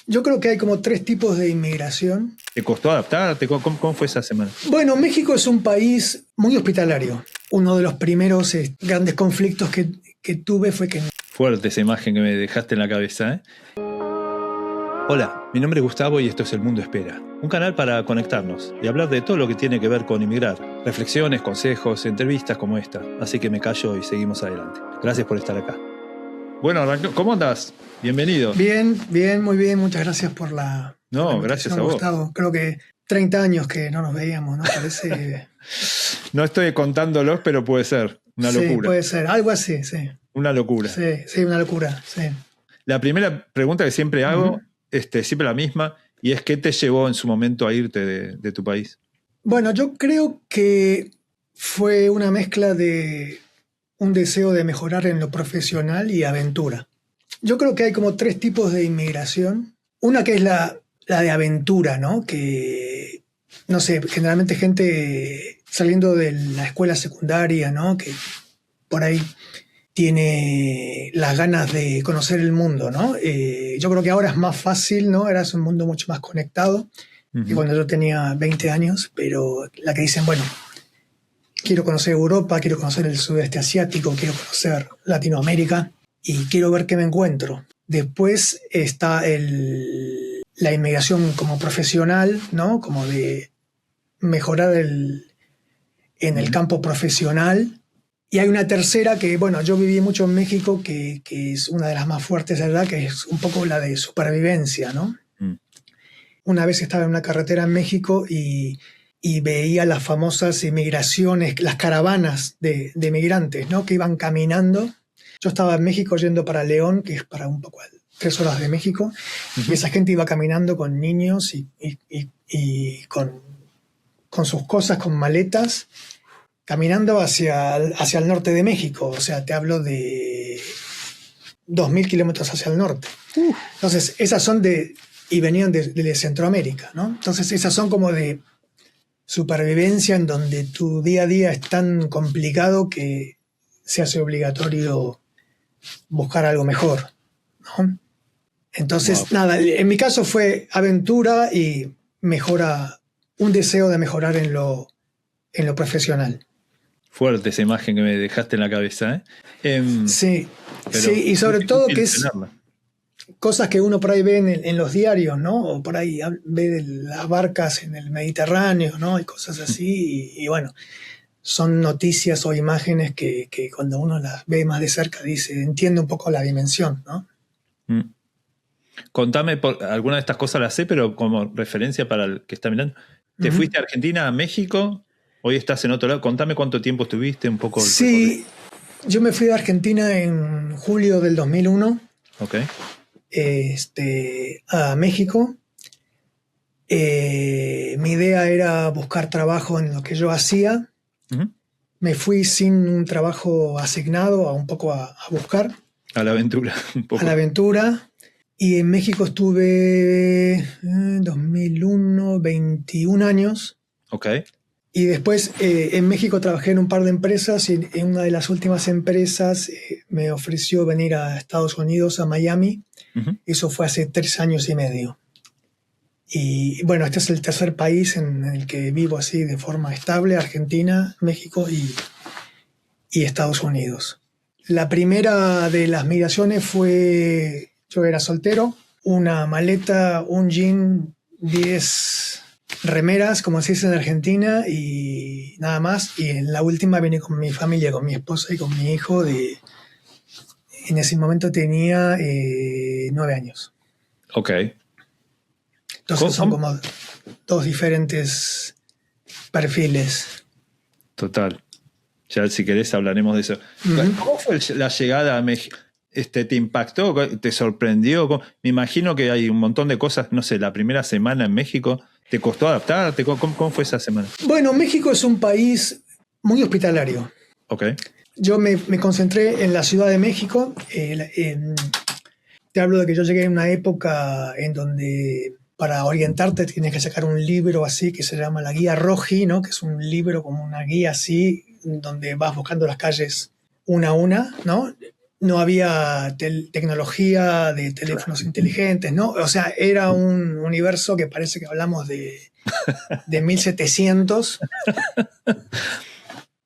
Yo creo que hay como tres tipos de inmigración. ¿Te costó adaptarte? ¿Cómo fue esa semana? Bueno, México es un país muy hospitalario. Uno de los primeros grandes conflictos que tuve fue que... Fuerte esa imagen que me dejaste en la cabeza, ¿eh? Hola, mi nombre es Gustavo y esto es El Mundo Espera, un canal para conectarnos y hablar de todo lo que tiene que ver con inmigrar. Reflexiones, consejos, entrevistas como esta. Así que me callo y seguimos adelante. Gracias por estar acá. Bueno, ¿cómo andás? Bienvenido. Bien, muy bien. Muchas gracias por la... No, gracias a vos. Gustavo. Creo que 30 años que no nos veíamos, ¿no? Parece... No estoy contándolos, pero puede ser una locura. Sí, puede ser. Algo así, sí. Una locura. Sí, una locura, sí. La primera pregunta que siempre hago, siempre la misma, y es ¿qué te llevó en su momento a irte de tu país? Bueno, yo creo que fue una mezcla de un deseo de mejorar en lo profesional y aventura. Yo creo que hay como tres tipos de inmigración. Una que es la de aventura, ¿no? Que, no sé, generalmente gente saliendo de la escuela secundaria, ¿no? Que por ahí tiene las ganas de conocer el mundo, ¿no? Yo creo que ahora es más fácil, ¿no? Ahora es un mundo mucho más conectado que cuando yo tenía 20 años, pero la que dicen, bueno, quiero conocer Europa, quiero conocer el sudeste asiático, quiero conocer Latinoamérica y quiero ver qué me encuentro. Después está la inmigración como profesional, ¿no? Como de mejorar en el campo profesional. Y hay una tercera que, bueno, yo viví mucho en México, que es una de las más fuertes, ¿verdad? Que es un poco la de supervivencia, ¿no? Una vez estaba en una carretera en México y veía las famosas migraciones, las caravanas de migrantes, ¿no? Que iban caminando. Yo estaba en México yendo para León, que es para un poco 3 horas de México, y esa gente iba caminando con niños y con sus cosas, con maletas, caminando hacia el norte de México. O sea, te hablo de 2.000 kilómetros hacia el norte. Entonces, esas son y venían de Centroamérica, ¿no? Entonces, esas son como de supervivencia en donde tu día a día es tan complicado que se hace buscar algo mejor, ¿no? Entonces, nada, en mi caso fue aventura y un deseo de mejorar en lo profesional. Fuerte esa imagen que me dejaste en la cabeza, ¿eh? Sí, y sobre todo que es cosas que uno por ahí ve en los diarios, ¿no? O por ahí ve las barcas en el Mediterráneo, ¿no? Y cosas así, y bueno, son noticias o imágenes que cuando uno las ve más de cerca entiende un poco la dimensión, ¿no? Contame, alguna de estas cosas las sé, pero como referencia para el que está mirando. ¿Te fuiste a Argentina, a México? Hoy estás en otro lado. Contame cuánto tiempo estuviste, un poco. Sí, yo me fui de Argentina en julio del 2001. Ok. A México. Mi idea era buscar trabajo en lo que yo hacía. Me fui sin un trabajo asignado, un poco a buscar. A la aventura. Un poco. A la aventura. Y en México estuve en 2001, 21 años. Ok. Y después en México trabajé en un par de empresas y en una de las últimas empresas me ofreció venir a Estados Unidos, a Miami. Eso fue hace 3 años y medio. Y bueno, este es el tercer país en el que vivo así de forma estable: Argentina, México y Estados Unidos. La primera de las migraciones fue... Yo era soltero, una maleta, un jean, 10 remeras, como se dice en Argentina, y nada más. Y en la última vine con mi familia, con mi esposa y con mi hijo. En ese momento tenía 9 años. Ok. Entonces son como 2 diferentes perfiles. Total. Ya si querés hablaremos de eso. ¿Cómo fue la llegada a México? ¿Te impactó? ¿Te sorprendió? Me imagino que hay un montón de cosas, no sé, la primera semana en México, ¿te costó adaptarte? ¿Cómo fue esa semana? Bueno, México es un país muy hospitalario. Ok. Yo me concentré en la Ciudad de México. Te hablo de que yo llegué en una época en donde para orientarte tienes que sacar un libro así que se llama la Guía Roji, ¿no? Que es un libro como una guía así, donde vas buscando las calles una a una, ¿no? no había tecnología de teléfonos inteligentes, ¿no? O sea, era un universo que parece que hablamos de 1700.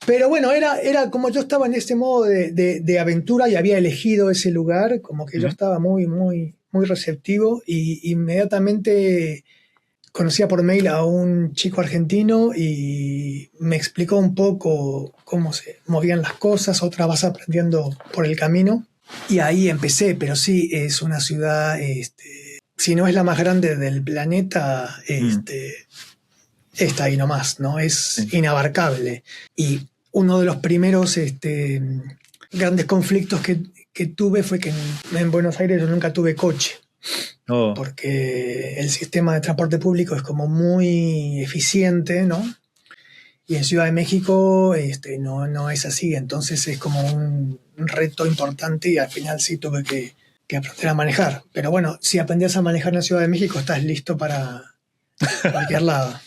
Pero bueno, era como yo estaba en ese modo de aventura y había elegido ese lugar, como que yo estaba muy, muy, muy receptivo y inmediatamente conocía por mail a un chico argentino y me explicó un poco cómo se movían las cosas, otra vas aprendiendo por el camino. Y ahí empecé, pero sí, es una ciudad, si no es la más grande del planeta, está ahí nomás, ¿no? Es inabarcable. Y uno de los primeros grandes conflictos que tuve fue que en Buenos Aires yo nunca tuve coche. Porque el sistema de transporte público es como muy eficiente, ¿no? Y en Ciudad de México no es así, entonces es como un reto importante y al final sí tuve que aprender a manejar. Pero bueno, si aprendías a manejar en la Ciudad de México estás listo para cualquier lado.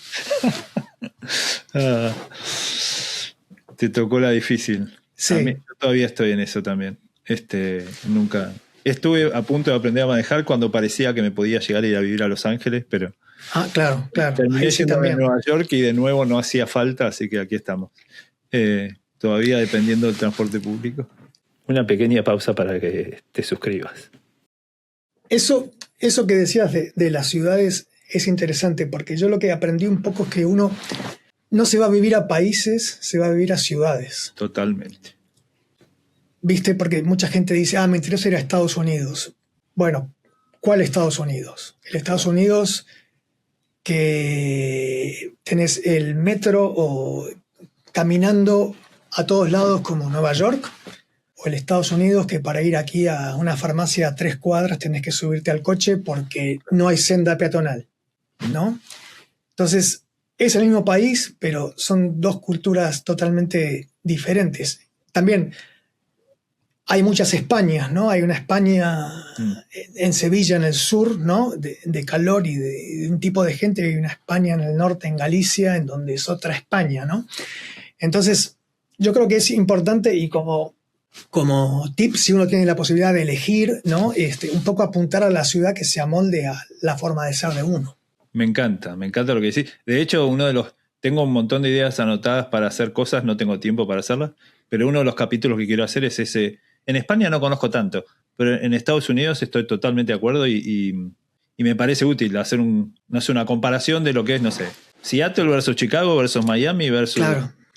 Te tocó la difícil. Sí. Yo todavía estoy en eso también. Nunca... Estuve a punto de aprender a manejar cuando parecía que me podía llegar a ir a vivir a Los Ángeles, pero... Claro. Terminé yendo a Nueva York y de nuevo no hacía falta, así que aquí estamos. Todavía dependiendo del transporte público. Una pequeña pausa para que te suscribas. Eso que decías de las ciudades es interesante, porque yo lo que aprendí un poco es que uno no se va a vivir a países, se va a vivir a ciudades. Totalmente. ¿Viste? Porque mucha gente dice, me interesa ir a Estados Unidos. Bueno, ¿cuál Estados Unidos? El Estados Unidos que tenés el metro o caminando a todos lados como Nueva York, o el Estados Unidos que para ir aquí a una farmacia a 3 cuadras tenés que subirte al coche porque no hay senda peatonal, ¿no? Entonces, es el mismo país, pero son dos culturas totalmente diferentes. También hay muchas Españas, ¿no? Hay una España en Sevilla, en el sur, ¿no? De calor y de un tipo de gente. Hay una España en el norte, en Galicia, en donde es otra España, ¿no? Entonces, yo creo que es importante y como tip, si uno tiene la posibilidad de elegir, ¿no? Un poco apuntar a la ciudad que se amolde a la forma de ser de uno. Me encanta lo que decís. De hecho, tengo un montón de ideas anotadas para hacer cosas, no tengo tiempo para hacerlas, pero uno de los capítulos que quiero hacer es ese. En España no conozco tanto, pero en Estados Unidos estoy totalmente de acuerdo y me parece útil hacer una comparación de lo que es, no sé, Seattle versus Chicago versus Miami versus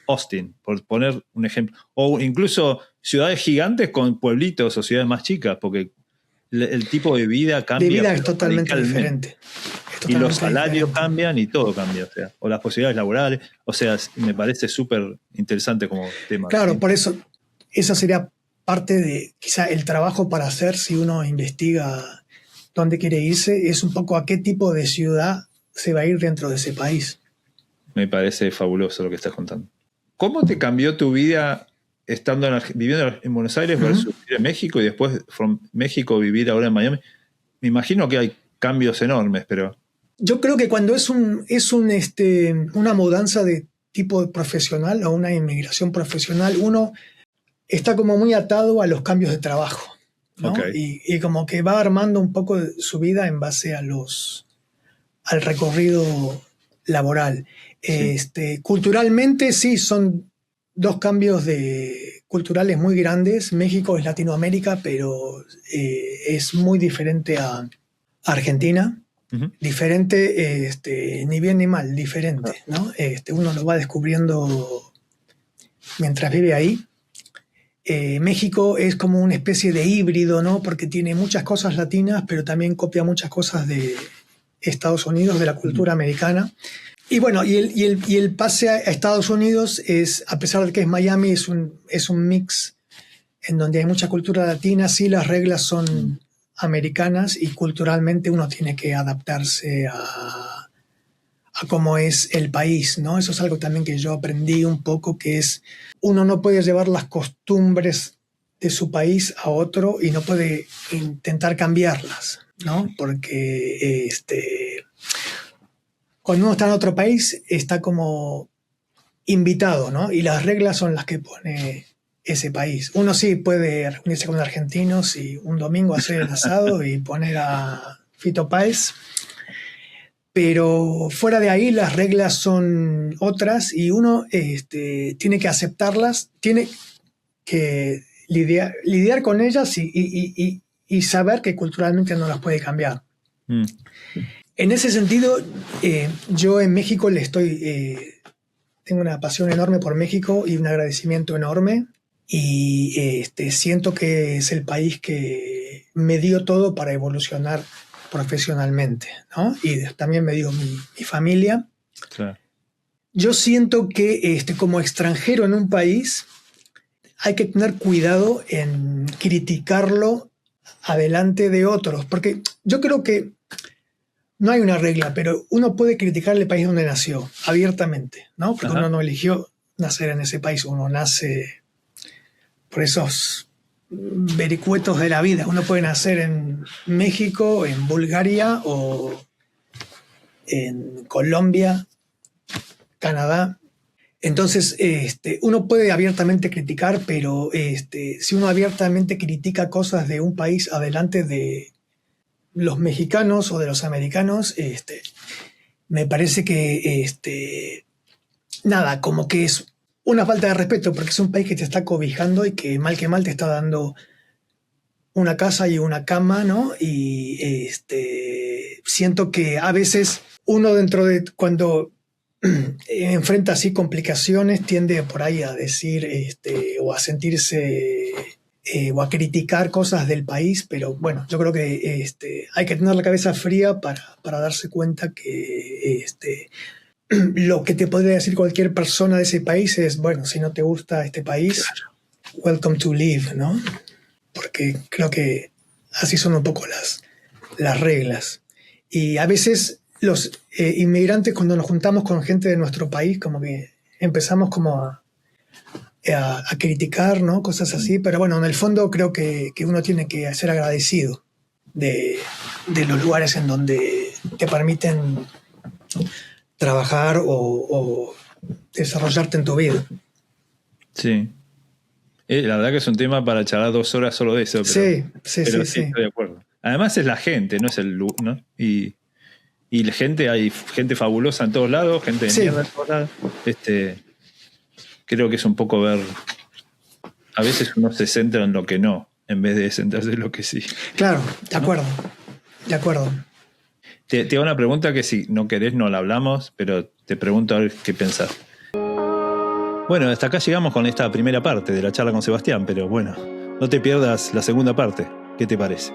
Austin, por poner un ejemplo. O incluso ciudades gigantes con pueblitos o ciudades más chicas, porque el tipo de vida cambia. De vida es totalmente diferente. Y los salarios cambian y todo cambia, o las posibilidades laborales. O sea, me parece súper interesante como tema. Claro, ¿sí? por eso sería parte de quizá el trabajo para hacer si uno investiga dónde quiere irse, es un poco a qué tipo de ciudad se va a ir dentro de ese país. Me parece fabuloso lo que estás contando. ¿Cómo te cambió tu vida viviendo en Buenos Aires versus vivir en México y después from México vivir ahora en Miami? Me imagino que hay cambios enormes, pero... Yo creo que cuando es una mudanza de tipo profesional o una inmigración profesional, uno está como muy atado a los cambios de trabajo, ¿no? Y como que va armando un poco su vida en base al recorrido laboral. Sí. Culturalmente sí, son dos cambios culturales muy grandes. México es Latinoamérica, pero es muy diferente a Argentina. Diferente, ni bien ni mal, diferente, ¿no? Uno lo va descubriendo mientras vive ahí. México es como una especie de híbrido, ¿no? Porque tiene muchas cosas latinas, pero también copia muchas cosas de Estados Unidos, de la cultura americana. Y bueno, y el pase a Estados Unidos es, a pesar de que es Miami, es un mix en donde hay mucha cultura latina. Sí, las reglas son americanas y culturalmente uno tiene que adaptarse a cómo es el país, ¿no? Eso es algo también que yo aprendí un poco, que es uno no puede llevar las costumbres de su país a otro y no puede intentar cambiarlas, ¿no? Porque cuando uno está en otro país está como invitado, ¿no? Y las reglas son las que pone ese país. Uno sí puede reunirse con argentinos y un domingo hacer el asado y poner a Fito Páez, pero fuera de ahí las reglas son otras y uno tiene que aceptarlas, tiene que lidiar con ellas y saber que culturalmente no las puede cambiar. Mm. En ese sentido, yo en México tengo una pasión enorme por México y un agradecimiento enorme y siento que es el país que me dio todo para evolucionar profesionalmente, ¿no? Y también me dio mi familia. Claro. Yo siento que como extranjero en un país hay que tener cuidado en criticarlo adelante de otros, porque yo creo que no hay una regla, pero uno puede criticar el país donde nació abiertamente, ¿no? Porque uno no eligió nacer en ese país, uno nace por esos vericuetos de la vida. Uno puede nacer en México, en Bulgaria o en Colombia, Canadá. Entonces, uno puede abiertamente criticar, pero si uno abiertamente critica cosas de un país adelante de los mexicanos o de los americanos, me parece que nada, como que es una falta de respeto, porque es un país que te está cobijando y que mal te está dando una casa y una cama, ¿no? Y siento que a veces uno cuando enfrenta así complicaciones tiende por ahí a decir o a sentirse o a criticar cosas del país, pero bueno, yo creo que hay que tener la cabeza fría para darse cuenta que lo que te podría decir cualquier persona de ese país es, bueno, si no te gusta este país, welcome to live, ¿no? Porque creo que así son un poco las reglas. Y a veces los inmigrantes, cuando nos juntamos con gente de nuestro país, como que empezamos como a criticar, ¿no? Cosas así, pero bueno, en el fondo creo que uno tiene que ser agradecido de los lugares en donde te permiten trabajar o desarrollarte en tu vida. Sí. La verdad que es un tema para charlar 2 horas solo de eso. Pero sí, estoy de acuerdo. Además es la gente, no es el lugar, ¿no? Y la gente, hay gente fabulosa en todos lados, gente de mierda en todos lados. Creo que es un poco ver. A veces uno se centra en lo que no, en vez de centrarse en lo que sí. Claro, de acuerdo. De acuerdo. Te hago una pregunta que si no querés no la hablamos, pero te pregunto a ver qué pensás. Bueno, hasta acá llegamos con esta primera parte de la charla con Sebastián, pero bueno, no te pierdas la segunda parte. ¿Qué te parece?